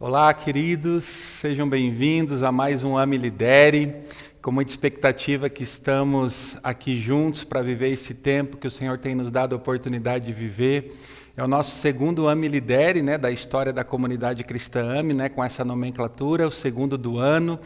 Olá, queridos, sejam bem-vindos a mais um Ame e Lidere. Com muita expectativa que estamos aqui juntos para viver esse tempo que o Senhor tem nos dado a oportunidade de viver. É o nosso segundo Ame e Lidere, da história da comunidade cristã Ame, com essa nomenclatura, o segundo do ano.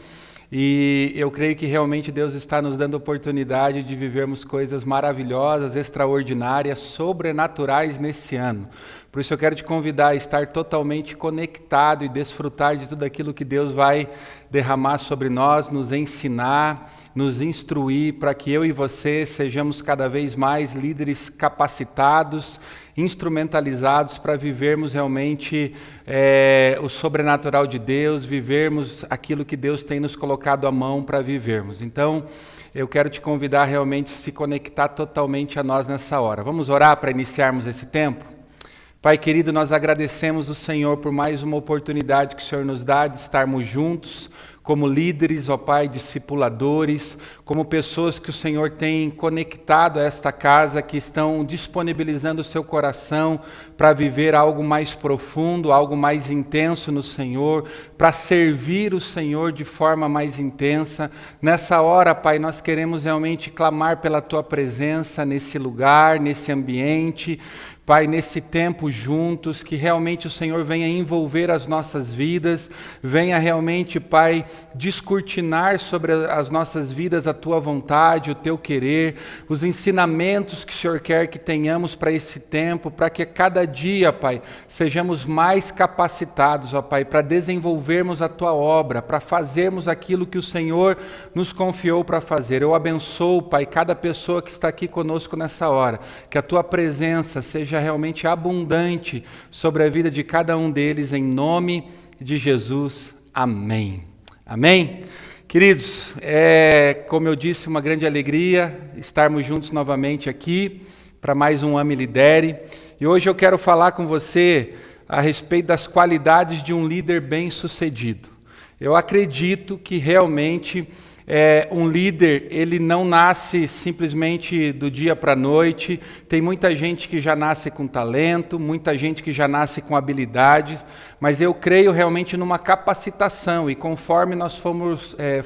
E eu creio que realmente Deus está nos dando a oportunidade de vivermos coisas maravilhosas, extraordinárias, sobrenaturais nesse ano. Por isso eu quero te convidar a estar totalmente conectado e desfrutar de tudo aquilo que Deus vai derramar sobre nós, nos ensinar, nos instruir, para que eu e você sejamos cada vez mais líderes capacitados, instrumentalizados para vivermos realmente o sobrenatural de Deus, vivermos aquilo que Deus tem nos colocado à mão para vivermos. Então, eu quero te convidar realmente a se conectar totalmente a nós nessa hora. Vamos orar para iniciarmos esse tempo? Pai querido, nós agradecemos o Senhor por mais uma oportunidade que o Senhor nos dá de estarmos juntos como líderes, ó Pai, discipuladores, como pessoas que o Senhor tem conectado a esta casa, que estão disponibilizando o seu coração para viver algo mais profundo, algo mais intenso no Senhor, para servir o Senhor de forma mais intensa. Nessa hora, Pai, nós queremos realmente clamar pela Tua presença nesse lugar, nesse ambiente, Pai, nesse tempo juntos, que realmente o Senhor venha envolver as nossas vidas, venha realmente, Pai, descortinar sobre as nossas vidas a Tua vontade, o Teu querer, os ensinamentos que o Senhor quer que tenhamos para esse tempo, para que a cada dia, Pai, sejamos mais capacitados, ó Pai, para desenvolvermos a Tua obra, para fazermos aquilo que o Senhor nos confiou para fazer. Eu abençoo, Pai, cada pessoa que está aqui conosco nessa hora, que a Tua presença seja realmente abundante sobre a vida de cada um deles, em nome de Jesus. Amém. Amém? Queridos, como eu disse, uma grande alegria estarmos juntos novamente aqui para mais um Ame e Lidere. E hoje eu quero falar com você a respeito das qualidades de um líder bem-sucedido. Eu acredito que realmente um líder, ele não nasce simplesmente do dia para a noite. Tem muita gente que já nasce com talento, muita gente que já nasce com habilidades, mas eu creio realmente numa capacitação, e conforme nós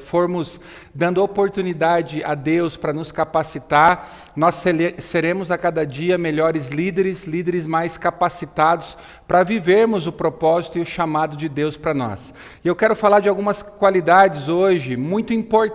formos dando oportunidade a Deus para nos capacitar, nós seremos a cada dia melhores líderes mais capacitados para vivermos o propósito e o chamado de Deus para nós. E eu quero falar de algumas qualidades hoje muito importantes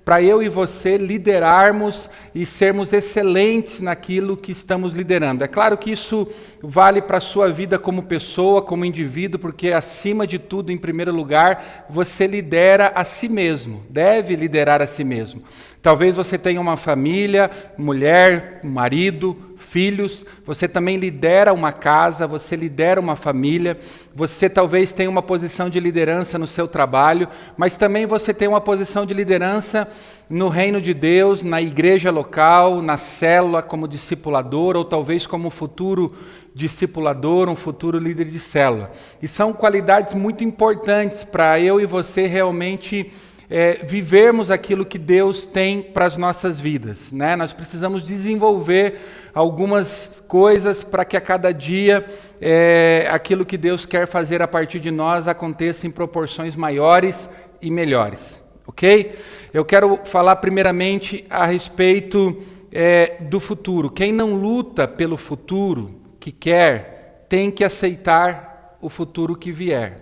para eu e você liderarmos e sermos excelentes naquilo que estamos liderando. É claro que isso vale para a sua vida como pessoa, como indivíduo, porque acima de tudo, em primeiro lugar, você lidera a si mesmo, deve liderar a si mesmo. Talvez você tenha uma família, mulher, marido, filhos, você também lidera uma casa, você lidera uma família, você talvez tenha uma posição de liderança no seu trabalho, mas também você tem uma posição de liderança no reino de Deus, na igreja local, na célula como discipulador, ou talvez como futuro discipulador, um futuro líder de célula. E são qualidades muito importantes para eu e você realmente vivermos aquilo que Deus tem para as nossas vidas. Nós precisamos desenvolver algumas coisas para que a cada dia aquilo que Deus quer fazer a partir de nós aconteça em proporções maiores e melhores. Ok? Eu quero falar primeiramente a respeito do futuro. Quem não luta pelo futuro que quer, tem que aceitar o futuro que vier.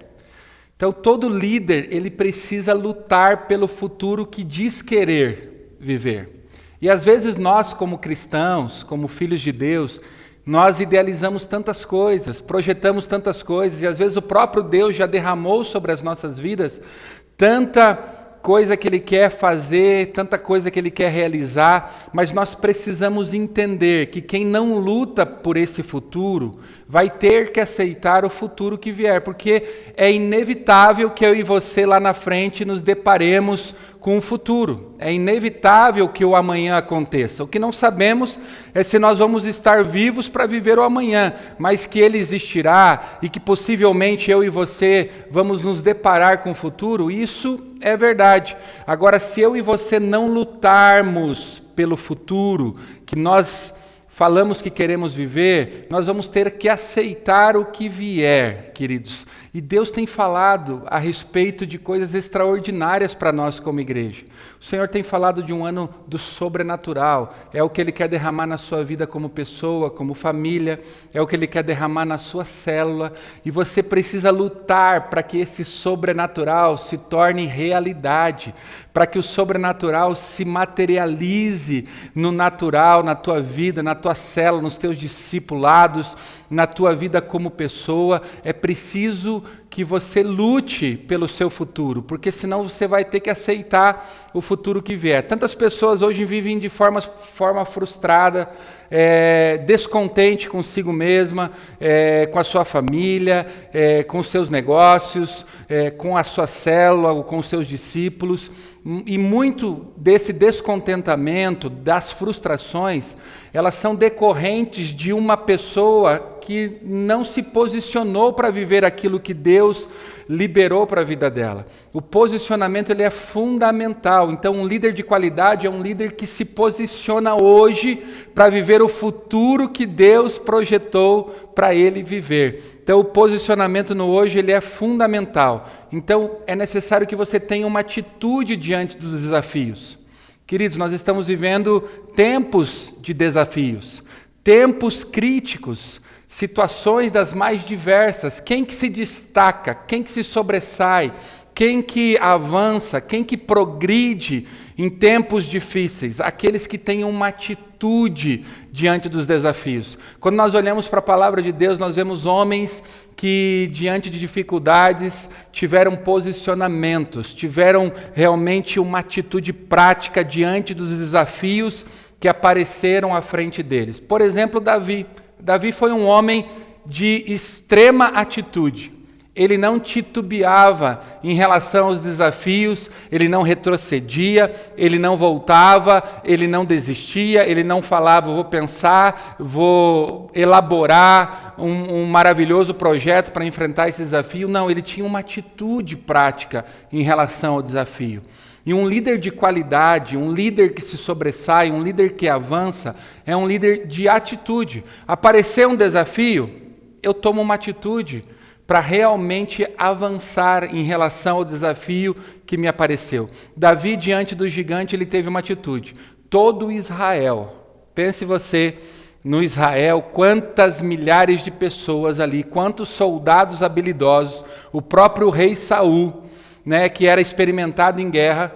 Então, todo líder, ele precisa lutar pelo futuro que diz querer viver. E às vezes nós, como cristãos, como filhos de Deus, nós idealizamos tantas coisas, projetamos tantas coisas, e às vezes o próprio Deus já derramou sobre as nossas vidas tanta coisa que Ele quer fazer, tanta coisa que Ele quer realizar, mas nós precisamos entender que quem não luta por esse futuro vai ter que aceitar o futuro que vier, porque é inevitável que eu e você lá na frente nos deparemos com o futuro. É inevitável que o amanhã aconteça. O que não sabemos é se nós vamos estar vivos para viver o amanhã, mas que ele existirá e que possivelmente eu e você vamos nos deparar com o futuro, isso é verdade. Agora, se eu e você não lutarmos pelo futuro que nós falamos que queremos viver, nós vamos ter que aceitar o que vier, queridos. E Deus tem falado a respeito de coisas extraordinárias para nós como igreja. O Senhor tem falado de um ano do sobrenatural. É o que Ele quer derramar na sua vida como pessoa, como família. É o que Ele quer derramar na sua célula. E você precisa lutar para que esse sobrenatural se torne realidade. Para que o sobrenatural se materialize no natural, na tua vida, na tua célula, nos teus discipulados, na tua vida como pessoa. É preciso que você lute pelo seu futuro, porque senão você vai ter que aceitar o futuro que vier. Tantas pessoas hoje vivem de forma frustrada, descontente consigo mesma, com a sua família, com os seus negócios, com a sua célula, com os seus discípulos. E muito desse descontentamento, das frustrações, elas são decorrentes de uma pessoa que não se posicionou para viver aquilo que Deus liberou para a vida dela. O posicionamento ele é fundamental. Então, um líder de qualidade é um líder que se posiciona hoje para viver o futuro que Deus projetou para ele viver. Então, o posicionamento no hoje ele é fundamental. Então, é necessário que você tenha uma atitude diante dos desafios. Queridos, nós estamos vivendo tempos de desafios, tempos críticos, situações das mais diversas. Quem que se destaca, quem que se sobressai, quem que avança, quem que progride em tempos difíceis? Aqueles que têm uma atitude diante dos desafios. Quando nós olhamos para a palavra de Deus, nós vemos homens que, diante de dificuldades, tiveram posicionamentos, tiveram realmente uma atitude prática diante dos desafios que apareceram à frente deles. Por exemplo, Davi. Davi foi um homem de extrema atitude. Ele não titubeava em relação aos desafios, ele não retrocedia, ele não voltava, ele não desistia, ele não falava, vou pensar, vou elaborar um maravilhoso projeto para enfrentar esse desafio. Não, ele tinha uma atitude prática em relação ao desafio. E um líder de qualidade, um líder que se sobressai, um líder que avança, é um líder de atitude. Apareceu um desafio, eu tomo uma atitude para realmente avançar em relação ao desafio que me apareceu. Davi, diante do gigante, ele teve uma atitude. Todo Israel, pense você no Israel, quantas milhares de pessoas ali, quantos soldados habilidosos, o próprio rei Saul, que era experimentado em guerra,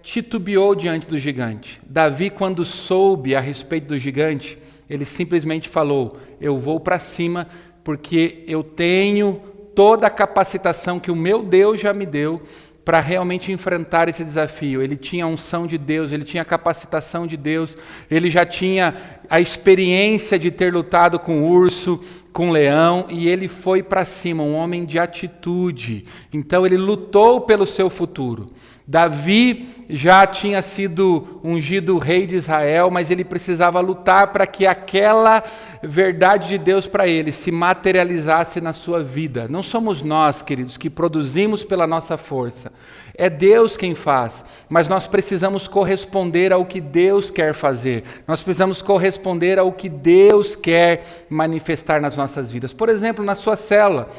titubeou diante do gigante. Davi, quando soube a respeito do gigante, ele simplesmente falou, eu vou para cima, porque eu tenho toda a capacitação que o meu Deus já me deu para realmente enfrentar esse desafio. Ele tinha a unção de Deus, ele tinha a capacitação de Deus, ele já tinha a experiência de ter lutado com urso, com leão, e ele foi para cima, um homem de atitude. Então ele lutou pelo seu futuro. Davi já tinha sido ungido rei de Israel, mas ele precisava lutar para que aquela verdade de Deus para ele se materializasse na sua vida. Não somos nós, queridos, que produzimos pela nossa força. É Deus quem faz, mas nós precisamos corresponder ao que Deus quer fazer. Nós precisamos corresponder ao que Deus quer manifestar nas nossas vidas. Por exemplo, na sua célula,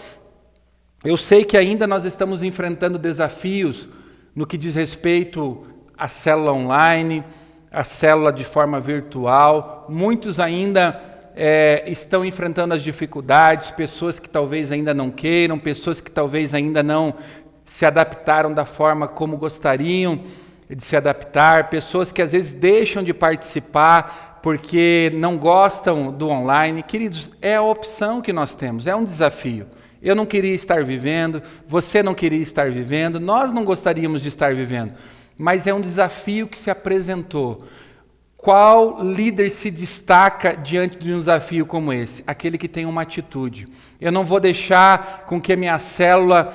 eu sei que ainda nós estamos enfrentando desafios no que diz respeito à célula online, à célula de forma virtual. Muitos ainda estão enfrentando as dificuldades, pessoas que talvez ainda não queiram, pessoas que talvez ainda não se adaptaram da forma como gostariam de se adaptar, pessoas que às vezes deixam de participar porque não gostam do online. Queridos, é a opção que nós temos, é um desafio. Eu não queria estar vivendo, você não queria estar vivendo, nós não gostaríamos de estar vivendo, mas é um desafio que se apresentou. Qual líder se destaca diante de um desafio como esse? Aquele que tem uma atitude. Eu não vou deixar com que a minha célula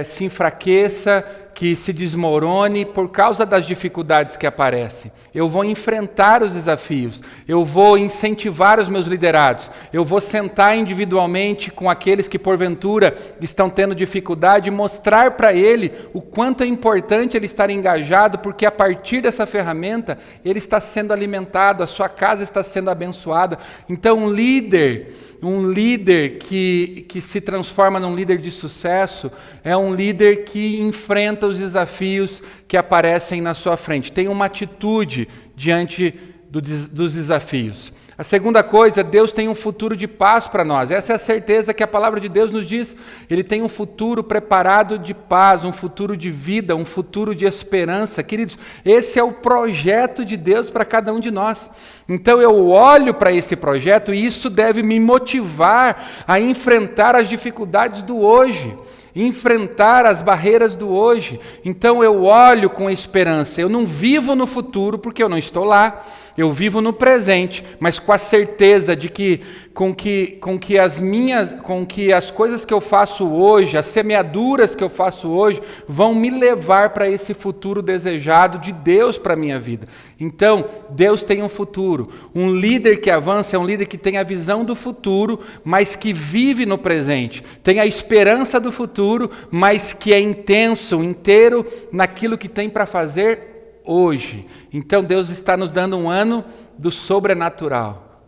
se enfraqueça, que se desmorone por causa das dificuldades que aparecem. Eu vou enfrentar os desafios, eu vou incentivar os meus liderados, eu vou sentar individualmente com aqueles que porventura estão tendo dificuldade e mostrar para ele o quanto é importante ele estar engajado, porque a partir dessa ferramenta ele está sendo alimentado, a sua casa está sendo abençoada. Então um líder um líder que se transforma num líder de sucesso, é um líder que enfrenta os desafios que aparecem na sua frente. Tem uma atitude diante dos desafios. A segunda coisa, Deus tem um futuro de paz para nós. Essa é a certeza que a palavra de Deus nos diz. Ele tem um futuro preparado de paz, um futuro de vida, um futuro de esperança. Queridos, esse é o projeto de Deus para cada um de nós. Então eu olho para esse projeto e isso deve me motivar a enfrentar as dificuldades do hoje, enfrentar as barreiras do hoje. Então eu olho com esperança. Eu não vivo no futuro porque eu não estou lá. Eu vivo no presente, mas com a certeza de que com que as coisas que eu faço hoje, as semeaduras que eu faço hoje, vão me levar para esse futuro desejado de Deus para a minha vida. Então, Deus tem um futuro. Um líder que avança é um líder que tem a visão do futuro, mas que vive no presente. Tem a esperança do futuro, mas que é intenso, inteiro naquilo que tem para fazer hoje. Então Deus está nos dando um ano do sobrenatural.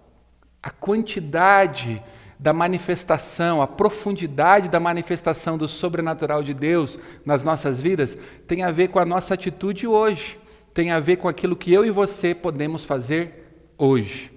A quantidade da manifestação, a profundidade da manifestação do sobrenatural de Deus nas nossas vidas tem a ver com a nossa atitude hoje. Tem a ver com aquilo que eu e você podemos fazer hoje.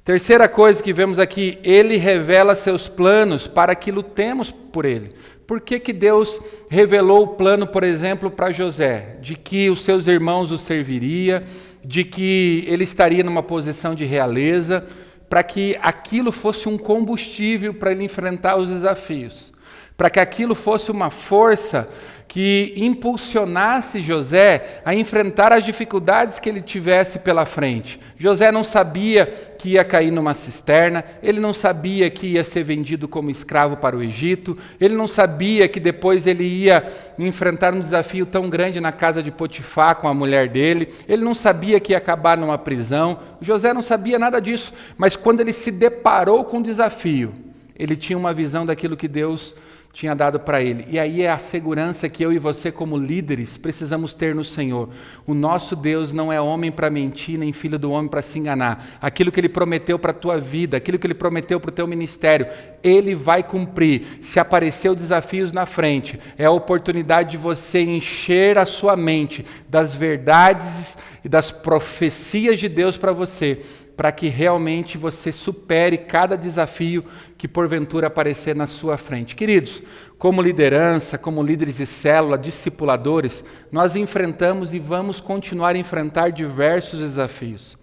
Terceira coisa que vemos aqui, Ele revela seus planos para que lutemos por Ele. Por que Deus revelou o plano, por exemplo, para José? De que os seus irmãos o serviriam, de que ele estaria numa posição de realeza, para que aquilo fosse um combustível para ele enfrentar os desafios, para que aquilo fosse uma força que impulsionasse José a enfrentar as dificuldades que ele tivesse pela frente. José não sabia que ia cair numa cisterna, ele não sabia que ia ser vendido como escravo para o Egito, ele não sabia que depois ele ia enfrentar um desafio tão grande na casa de Potifar com a mulher dele, ele não sabia que ia acabar numa prisão. José não sabia nada disso, mas quando ele se deparou com o desafio, ele tinha uma visão daquilo que Deus tinha dado para ele. E aí é a segurança que eu e você, como líderes, precisamos ter no Senhor. O nosso Deus não é homem para mentir, nem filho do homem para se enganar. Aquilo que Ele prometeu para a tua vida, aquilo que Ele prometeu para o teu ministério, Ele vai cumprir. Se aparecer desafios na frente, é a oportunidade de você encher a sua mente das verdades e das profecias de Deus para você, para que realmente você supere cada desafio que porventura aparecer na sua frente. Queridos, como liderança, como líderes de célula, discipuladores, nós enfrentamos e vamos continuar a enfrentar diversos desafios.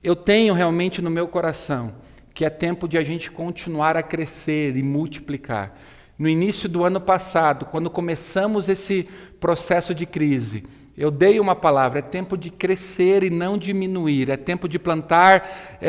Eu tenho realmente no meu coração que é tempo de a gente continuar a crescer e multiplicar. No início do ano passado, quando começamos esse processo de crise, eu dei uma palavra, é tempo de crescer e não diminuir, é tempo de plantar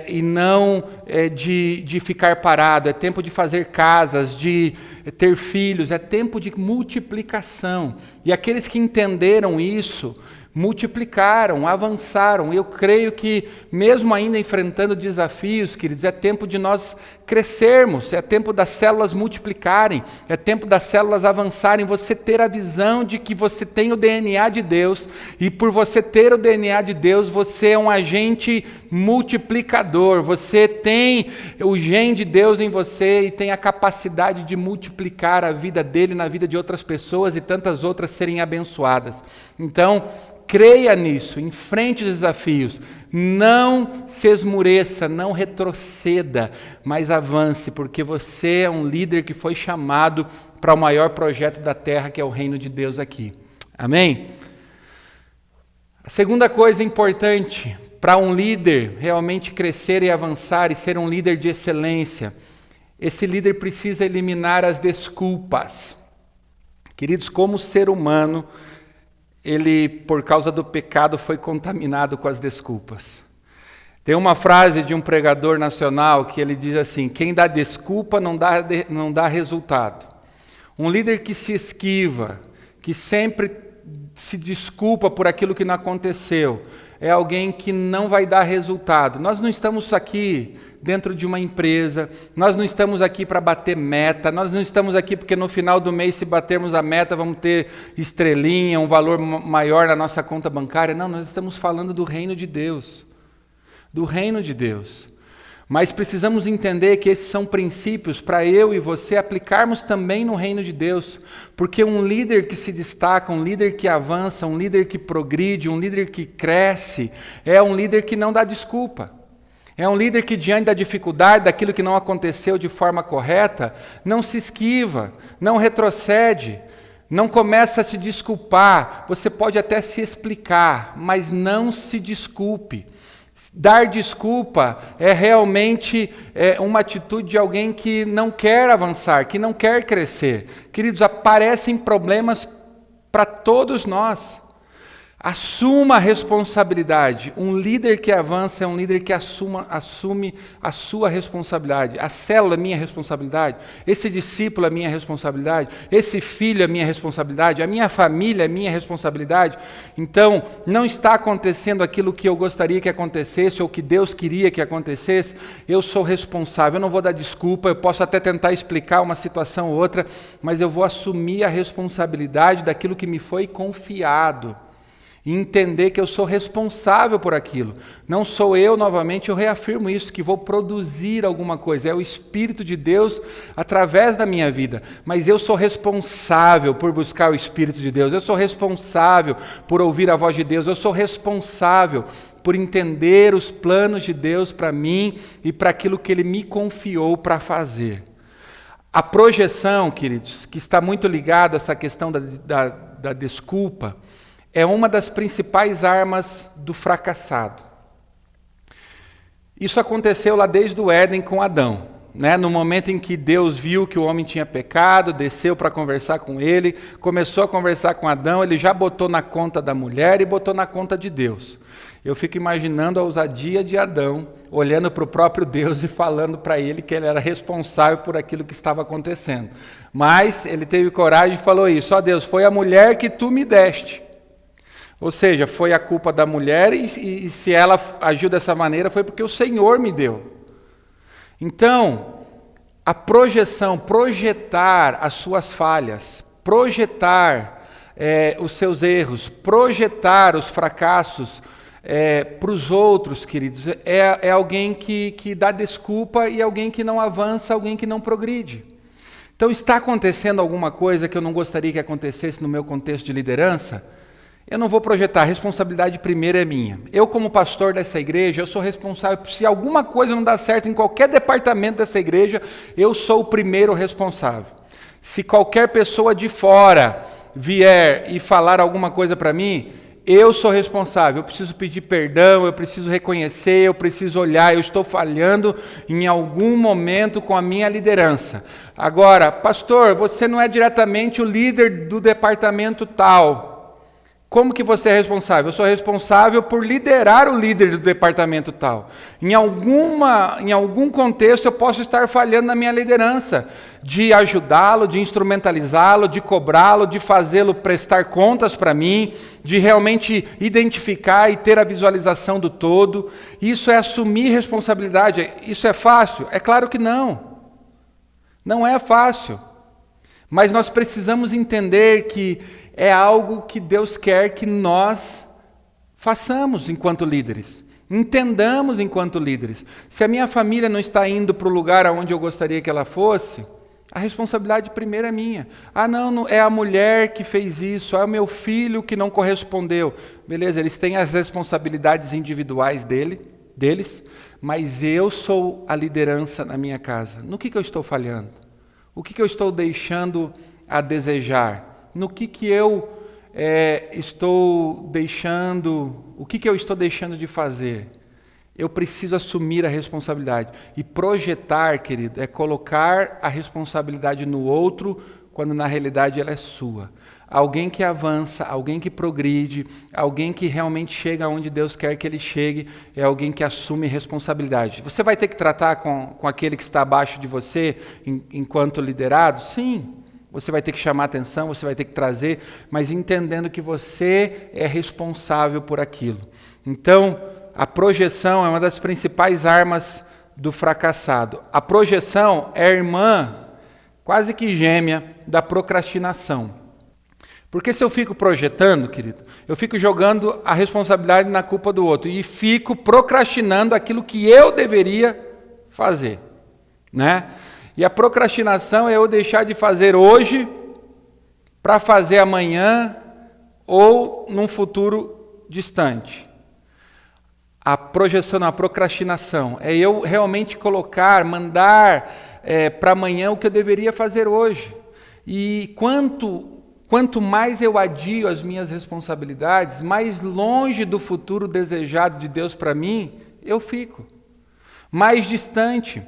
e não de ficar parado, é tempo de fazer casas, de ter filhos, é tempo de multiplicação. E aqueles que entenderam isso, multiplicaram, avançaram. Eu creio que, mesmo ainda enfrentando desafios, queridos, é tempo de nós crescermos, é tempo das células multiplicarem, é tempo das células avançarem, você ter a visão de que você tem o DNA de Deus, e por você ter o DNA de Deus, você é um agente multiplicador, você tem o gene de Deus em você e tem a capacidade de multiplicar a vida dele na vida de outras pessoas e tantas outras serem abençoadas. Então, creia nisso, enfrente os desafios, não se esmureça, não retroceda, mas avance, porque você é um líder que foi chamado para o maior projeto da terra, que é o reino de Deus aqui. Amém? A segunda coisa importante para um líder realmente crescer e avançar e ser um líder de excelência, esse líder precisa eliminar as desculpas. Queridos, como ser humano, ele, por causa do pecado, foi contaminado com as desculpas. Tem uma frase de um pregador nacional que ele diz assim: quem dá desculpa não dá resultado. Um líder que se esquiva, que sempre se desculpa por aquilo que não aconteceu, é alguém que não vai dar resultado. Nós não estamos aqui dentro de uma empresa, nós não estamos aqui para bater meta, nós não estamos aqui porque no final do mês, se batermos a meta, vamos ter estrelinha, um valor maior na nossa conta bancária. Não, nós estamos falando do reino de Deus. Do reino de Deus. Mas precisamos entender que esses são princípios para eu e você aplicarmos também no reino de Deus. Porque um líder que se destaca, um líder que avança, um líder que progride, um líder que cresce, é um líder que não dá desculpa. É um líder que, diante da dificuldade, daquilo que não aconteceu de forma correta, não se esquiva, não retrocede, não começa a se desculpar. Você pode até se explicar, mas não se desculpe. Dar desculpa é realmente uma atitude de alguém que não quer avançar, que não quer crescer. Queridos, aparecem problemas para todos nós. Assuma a responsabilidade. Um líder que avança é um líder que assume a sua responsabilidade. A célula é minha responsabilidade. Esse discípulo é minha responsabilidade. Esse filho é minha responsabilidade. A minha família é minha responsabilidade. Então, não está acontecendo aquilo que eu gostaria que acontecesse ou que Deus queria que acontecesse. Eu sou responsável. Eu não vou dar desculpa. Eu posso até tentar explicar uma situação ou outra, mas eu vou assumir a responsabilidade daquilo que me foi confiado. E entender que eu sou responsável por aquilo. Não sou eu, novamente, eu reafirmo isso, que vou produzir alguma coisa. É o Espírito de Deus através da minha vida. Mas eu sou responsável por buscar o Espírito de Deus. Eu sou responsável por ouvir a voz de Deus. Eu sou responsável por entender os planos de Deus para mim e para aquilo que Ele me confiou para fazer. A projeção, queridos, que está muito ligada a essa questão da desculpa, é uma das principais armas do fracassado. Isso aconteceu lá desde o Éden com Adão. No momento em que Deus viu que o homem tinha pecado, desceu para conversar com ele, começou a conversar com Adão, ele já botou na conta da mulher e botou na conta de Deus. Eu fico imaginando a ousadia de Adão, olhando para o próprio Deus e falando para ele que ele era responsável por aquilo que estava acontecendo. Mas ele teve coragem e falou isso: ó Deus, foi a mulher que tu me deste. Ou seja, foi a culpa da mulher e se ela agiu dessa maneira foi porque o Senhor me deu. Então, a projeção, projetar as suas falhas, projetar os seus erros, projetar os fracassos para os outros, queridos, é alguém que dá desculpa e alguém que não avança, alguém que não progride. Então, está acontecendo alguma coisa que eu não gostaria que acontecesse no meu contexto de liderança? Eu não vou projetar, a responsabilidade primeiro é minha. Eu, como pastor dessa igreja, eu sou responsável. Se alguma coisa não dá certo em qualquer departamento dessa igreja, eu sou o primeiro responsável. Se qualquer pessoa de fora vier e falar alguma coisa para mim, eu sou responsável. Eu preciso pedir perdão, eu preciso reconhecer, eu preciso olhar, eu estou falhando em algum momento com a minha liderança. Agora, pastor, você não é diretamente o líder do departamento tal. Como que você é responsável? Eu sou responsável por liderar o líder do departamento tal. Em algum contexto eu posso estar falhando na minha liderança, de ajudá-lo, de instrumentalizá-lo, de cobrá-lo, de fazê-lo prestar contas para mim, de realmente identificar e ter a visualização do todo. Isso é assumir responsabilidade. Isso é fácil? É claro que não. Não é fácil. Mas nós precisamos entender que é algo que Deus quer que nós façamos enquanto líderes. Entendamos enquanto líderes. Se a minha família não está indo para o lugar onde eu gostaria que ela fosse, a responsabilidade primeiro é minha. Não, é a mulher que fez isso, é o meu filho que não correspondeu. Beleza, eles têm as responsabilidades individuais deles, mas eu sou a liderança na minha casa. No que eu estou falhando? O que eu estou deixando a desejar? No que eu estou deixando? O que eu estou deixando de fazer? Eu preciso assumir a responsabilidade. E projetar, querido, é colocar a responsabilidade no outro, quando na realidade ela é sua. Alguém que avança, alguém que progride, alguém que realmente chega onde Deus quer que ele chegue, é alguém que assume responsabilidade. Você vai ter que tratar com aquele que está abaixo de você enquanto liderado? Sim. Você vai ter que chamar atenção, você vai ter que trazer, mas entendendo que você é responsável por aquilo. Então, a projeção é uma das principais armas do fracassado. A projeção é a irmã, quase que gêmea, da procrastinação. Porque se eu fico projetando, querido, eu fico jogando a responsabilidade na culpa do outro e fico procrastinando aquilo que eu deveria fazer, né? E a procrastinação é eu deixar de fazer hoje para fazer amanhã ou num futuro distante. A projeção, a procrastinação é eu realmente mandar para amanhã o que eu deveria fazer hoje. E quanto mais eu adio as minhas responsabilidades, mais longe do futuro desejado de Deus para mim, eu fico. Mais distante.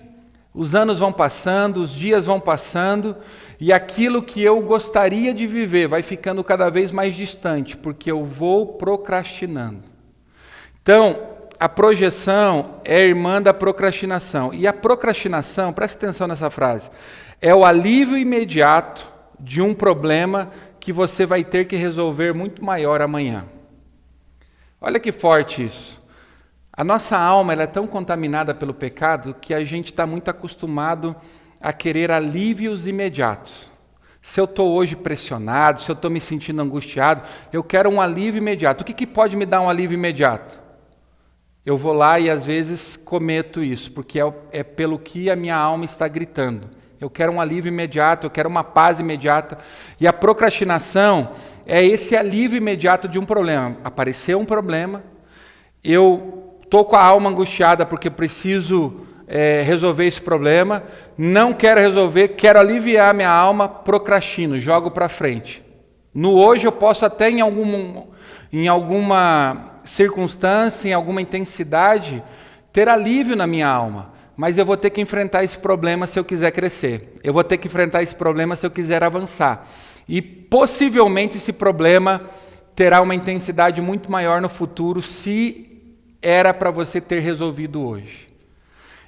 Os anos vão passando, os dias vão passando, e aquilo que eu gostaria de viver vai ficando cada vez mais distante, porque eu vou procrastinando. Então, a projeção é irmã da procrastinação. E a procrastinação, preste atenção nessa frase, é o alívio imediato de um problema que você vai ter que resolver muito maior amanhã. Olha que forte isso. A nossa alma ela é tão contaminada pelo pecado que a gente está muito acostumado a querer alívios imediatos. Se eu estou hoje pressionado, se eu estou me sentindo angustiado, eu quero um alívio imediato. O que pode me dar um alívio imediato? Eu vou lá e às vezes cometo isso, porque é pelo que a minha alma está gritando. Eu quero um alívio imediato, eu quero uma paz imediata. E a procrastinação é esse alívio imediato de um problema. Apareceu um problema, eu estou com a alma angustiada porque preciso resolver esse problema, não quero resolver, quero aliviar minha alma, procrastino, jogo para frente. No hoje eu posso até em alguma circunstância, em alguma intensidade, ter alívio na minha alma, mas eu vou ter que enfrentar esse problema se eu quiser crescer, eu vou ter que enfrentar esse problema se eu quiser avançar, e possivelmente esse problema terá uma intensidade muito maior no futuro se era para você ter resolvido hoje.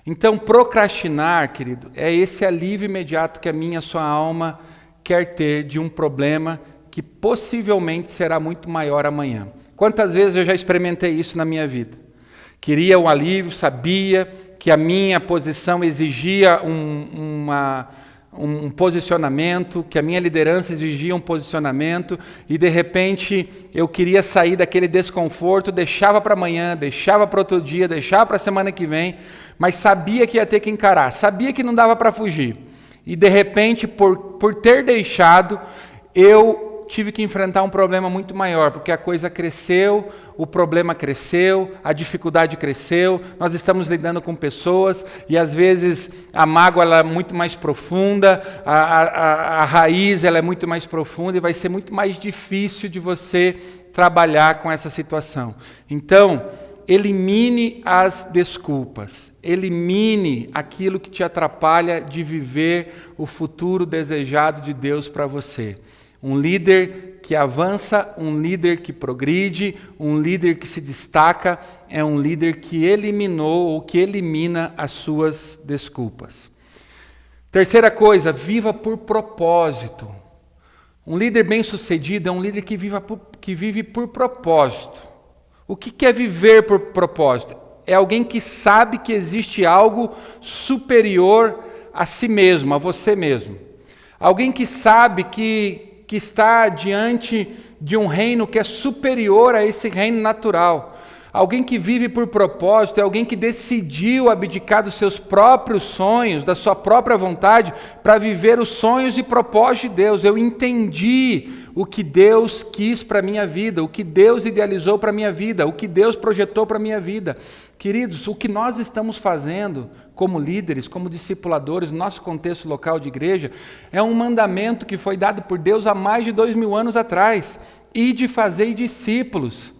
Então, procrastinar, querido, é esse alívio imediato que a minha e a sua alma quer ter de um problema que possivelmente será muito maior amanhã. Quantas vezes eu já experimentei isso na minha vida? Queria um alívio, sabia que a minha posição exigia um posicionamento, que a minha liderança exigia um posicionamento, e de repente eu queria sair daquele desconforto, deixava para amanhã, deixava para outro dia, deixava para a semana que vem, mas sabia que ia ter que encarar, sabia que não dava para fugir. E de repente, por ter deixado, eu tive que enfrentar um problema muito maior, porque a coisa cresceu, o problema cresceu, a dificuldade cresceu, nós estamos lidando com pessoas e às vezes a mágoa ela é muito mais profunda, a raiz ela é muito mais profunda e vai ser muito mais difícil de você trabalhar com essa situação. Então, elimine as desculpas, elimine aquilo que te atrapalha de viver o futuro desejado de Deus para você. Um líder que avança, um líder que progride, um líder que se destaca, é um líder que eliminou ou que elimina as suas desculpas. Terceira coisa, viva por propósito. Um líder bem-sucedido é um líder que vive por propósito. O que é viver por propósito? É alguém que sabe que existe algo superior a si mesmo, a você mesmo. Alguém que sabe que está diante de um reino que é superior a esse reino natural. Alguém que vive por propósito é alguém que decidiu abdicar dos seus próprios sonhos, da sua própria vontade, para viver os sonhos e propósitos de Deus. Eu entendi o que Deus quis para a minha vida, o que Deus idealizou para a minha vida, o que Deus projetou para a minha vida. Queridos, o que nós estamos fazendo como líderes, como discipuladores, no nosso contexto local de igreja, é um mandamento que foi dado por Deus há mais de 2000 anos atrás. Ide fazer discípulos.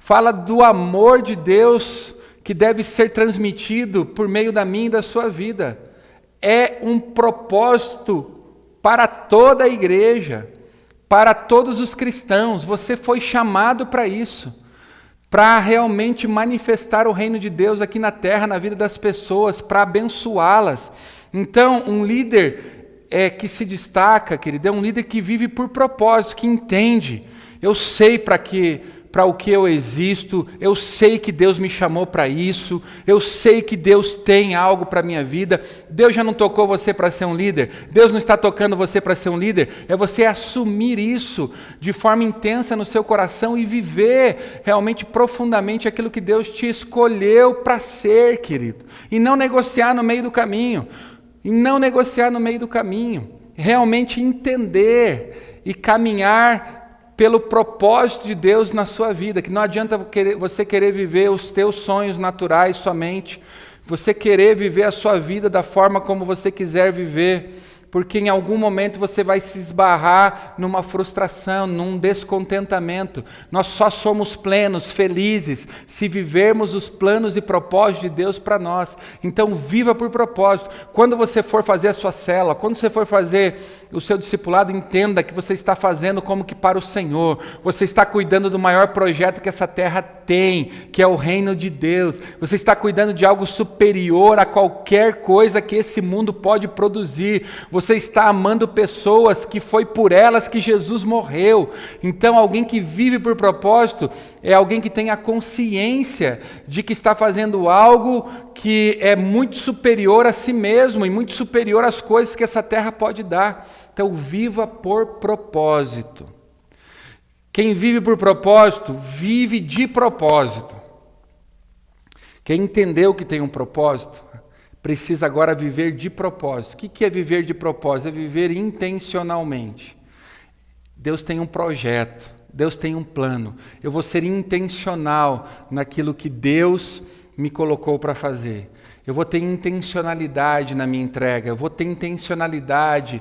Fala do amor de Deus que deve ser transmitido por meio da minha e da sua vida. É um propósito para toda a igreja, para todos os cristãos. Você foi chamado para isso, para realmente manifestar o reino de Deus aqui na terra, na vida das pessoas, para abençoá-las. Então, um líder que se destaca, querido, é um líder que vive por propósito, que entende. Eu sei para que para o que eu existo, eu sei que Deus me chamou para isso, eu sei que Deus tem algo para a minha vida. Deus já não tocou você para ser um líder, Deus não está tocando você para ser um líder, é você assumir isso de forma intensa no seu coração e viver realmente profundamente aquilo que Deus te escolheu para ser, querido, e não negociar no meio do caminho, realmente entender e caminhar pelo propósito de Deus na sua vida, que não adianta você querer viver os teus sonhos naturais somente, você querer viver a sua vida da forma como você quiser viver, porque em algum momento você vai se esbarrar numa frustração, num descontentamento. Nós só somos plenos, felizes, se vivermos os planos e propósitos de Deus para nós. Então viva por propósito. Quando você for fazer a sua célula, quando você for fazer o seu discipulado, entenda que você está fazendo como que para o Senhor. Você está cuidando do maior projeto que essa terra tem, que é o reino de Deus. Você está cuidando de algo superior a qualquer coisa que esse mundo pode produzir. Você está amando pessoas que foi por elas que Jesus morreu. Então, alguém que vive por propósito é alguém que tem a consciência de que está fazendo algo que é muito superior a si mesmo e muito superior às coisas que essa terra pode dar. Então, viva por propósito. Quem vive por propósito, vive de propósito. Quem entendeu que tem um propósito, precisa agora viver de propósito. O que é viver de propósito? É viver intencionalmente. Deus tem um projeto, Deus tem um plano. Eu vou ser intencional naquilo que Deus me colocou para fazer. Eu vou ter intencionalidade na minha entrega, eu vou ter intencionalidade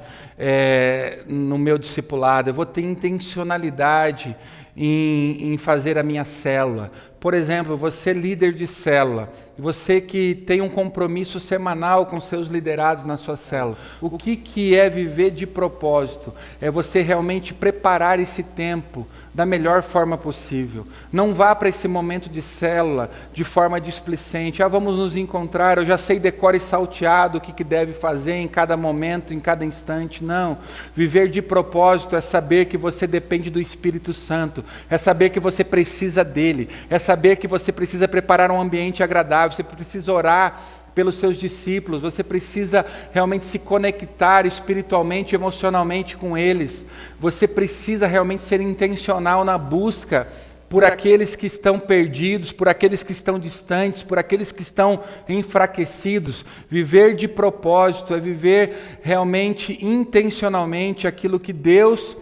no meu discipulado, eu vou ter intencionalidade em fazer a minha célula. Por exemplo, você líder de célula, você que tem um compromisso semanal com seus liderados na sua célula. O que é viver de propósito? É você realmente preparar esse tempo da melhor forma possível. Não vá para esse momento de célula de forma displicente. Vamos nos encontrar, eu já sei decor e salteado o que deve fazer em cada momento, em cada instante. Não. Viver de propósito é saber que você depende do Espírito Santo, é saber que você precisa dele, é saber que você precisa preparar um ambiente agradável, você precisa orar pelos seus discípulos, você precisa realmente se conectar espiritualmente, emocionalmente com eles, você precisa realmente ser intencional na busca por aqueles que estão perdidos, por aqueles que estão distantes, por aqueles que estão enfraquecidos. Viver de propósito é viver realmente intencionalmente aquilo que Deus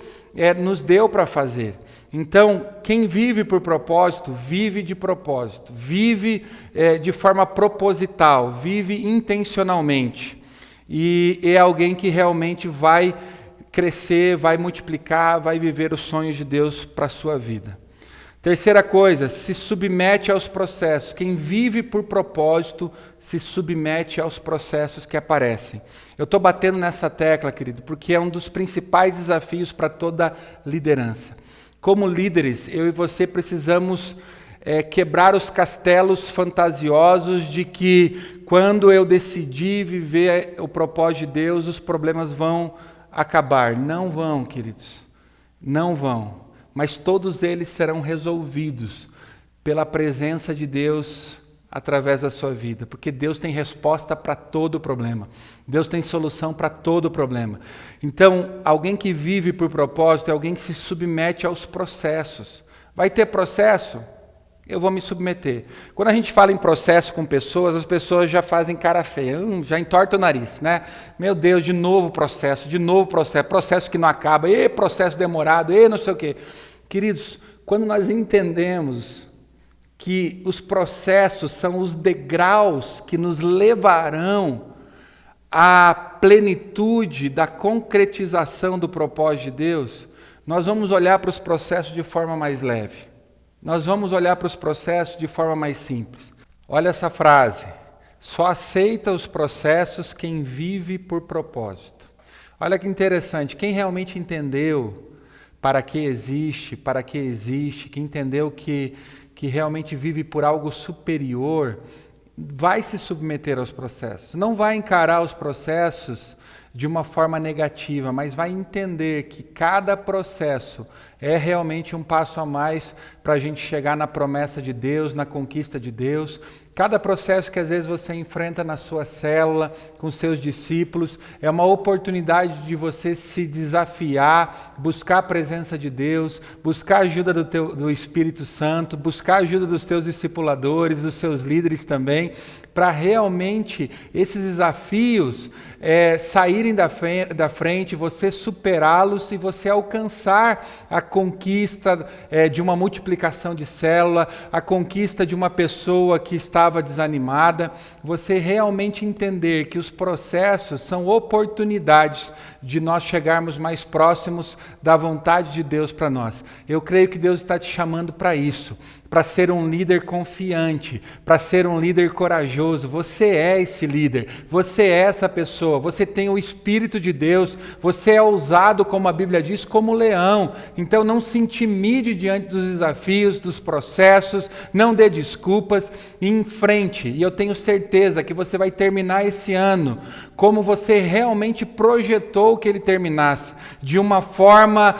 nos deu para fazer. Então, quem vive por propósito, vive de propósito, vive de forma proposital, vive intencionalmente. E é alguém que realmente vai crescer, vai multiplicar, vai viver os sonhos de Deus para a sua vida. Terceira coisa, se submete aos processos. Quem vive por propósito se submete aos processos que aparecem. Eu estou batendo nessa tecla, querido, porque é um dos principais desafios para toda liderança. Como líderes, eu e você precisamos quebrar os castelos fantasiosos de que quando eu decidir viver o propósito de Deus, os problemas vão acabar. Não vão, queridos, não vão. Mas todos eles serão resolvidos pela presença de Deus através da sua vida, porque Deus tem resposta para todo problema. Deus tem solução para todo problema. Então, alguém que vive por propósito é alguém que se submete aos processos. Vai ter processo? Eu vou me submeter. Quando a gente fala em processo com pessoas, as pessoas já fazem cara feia, já entorta o nariz, né? Meu Deus, de novo processo, processo que não acaba, processo demorado, não sei o quê. Queridos, quando nós entendemos que os processos são os degraus que nos levarão à plenitude da concretização do propósito de Deus, nós vamos olhar para os processos de forma mais leve. Nós vamos olhar para os processos de forma mais simples. Olha essa frase: só aceita os processos quem vive por propósito. Olha que interessante, quem realmente entendeu para que existe, que entendeu que realmente vive por algo superior, vai se submeter aos processos. Não vai encarar os processos de uma forma negativa, mas vai entender que cada processo é realmente um passo a mais para a gente chegar na promessa de Deus, na conquista de Deus. Cada processo que às vezes você enfrenta na sua célula, com seus discípulos, é uma oportunidade de você se desafiar, buscar a presença de Deus, buscar a ajuda do Espírito Santo, buscar a ajuda dos teus discipuladores, dos seus líderes também, para realmente esses desafios saírem da frente, você superá-los e você alcançar a conquista de uma multiplicação de célula, a conquista de uma pessoa que estava desanimada, você realmente entender que os processos são oportunidades de nós chegarmos mais próximos da vontade de Deus para nós. Eu creio que Deus está te chamando para isso, para ser um líder confiante, para ser um líder corajoso. Você é esse líder, você é essa pessoa, você tem o Espírito de Deus, você é ousado, como a Bíblia diz, como leão. Então não se intimide diante dos desafios, dos processos, não dê desculpas, em frente. E eu tenho certeza que você vai terminar esse ano como você realmente projetou que ele terminasse, de uma forma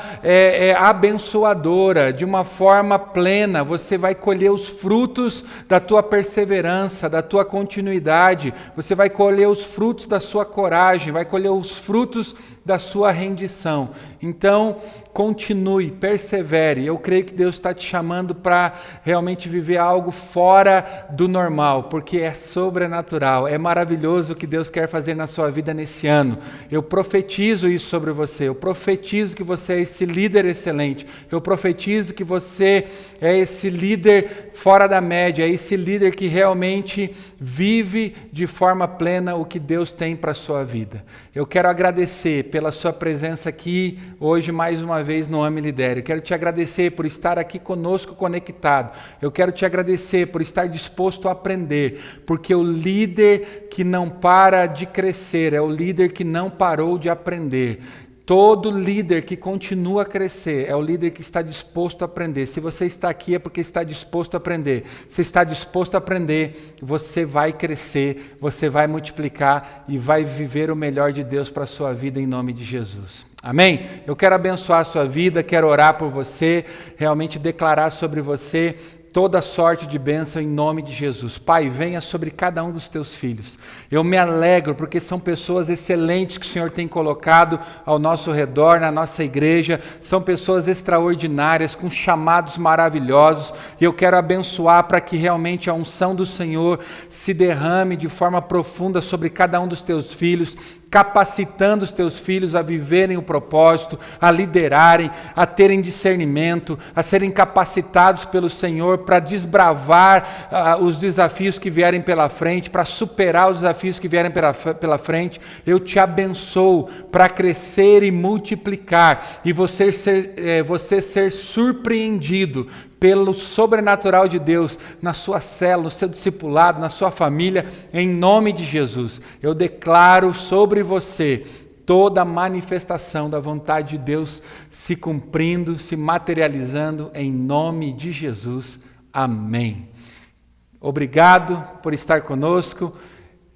abençoadora, de uma forma plena. Você vai colher os frutos da tua perseverança, da tua continuidade, você vai colher os frutos da sua coragem, vai colher os frutos da sua rendição. Então, continue, persevere. Eu creio que Deus está te chamando para realmente viver algo fora do normal, porque é sobrenatural, é maravilhoso o que Deus quer fazer na sua vida nesse ano. Eu profetizo isso sobre você, eu profetizo que você é esse líder excelente, eu profetizo que você é esse líder fora da média, é esse líder que realmente vive de forma plena o que Deus tem para a sua vida. Eu quero agradecer pela sua presença aqui hoje mais uma vez no Ame e Lidere. Eu quero te agradecer por estar aqui conosco conectado. Eu quero te agradecer por estar disposto a aprender, porque o líder que não para de crescer é o líder que não parou de aprender. Todo líder que continua a crescer é o líder que está disposto a aprender. Se você está aqui é porque está disposto a aprender. Se está disposto a aprender, você vai crescer, você vai multiplicar e vai viver o melhor de Deus para a sua vida em nome de Jesus. Amém? Eu quero abençoar a sua vida, quero orar por você, realmente declarar sobre você toda sorte de bênção em nome de Jesus. Pai, venha sobre cada um dos teus filhos. Eu me alegro porque são pessoas excelentes que o Senhor tem colocado ao nosso redor, na nossa igreja. São pessoas extraordinárias, com chamados maravilhosos. E eu quero abençoar para que realmente a unção do Senhor se derrame de forma profunda sobre cada um dos teus filhos, capacitando os teus filhos a viverem o propósito, a liderarem, a terem discernimento, a serem capacitados pelo Senhor para desbravar os desafios que vierem pela frente, para superar os desafios que vierem pela frente. Eu te abençoo para crescer e multiplicar, e você ser surpreendido pelo sobrenatural de Deus na sua célula, no seu discipulado, na sua família, em nome de Jesus. Eu declaro sobre você toda a manifestação da vontade de Deus se cumprindo, se materializando em nome de Jesus. Amém. Obrigado por estar conosco.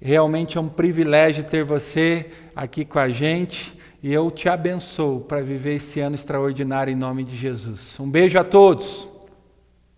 Realmente é um privilégio ter você aqui com a gente. E eu te abençoo para viver esse ano extraordinário em nome de Jesus. Um beijo a todos.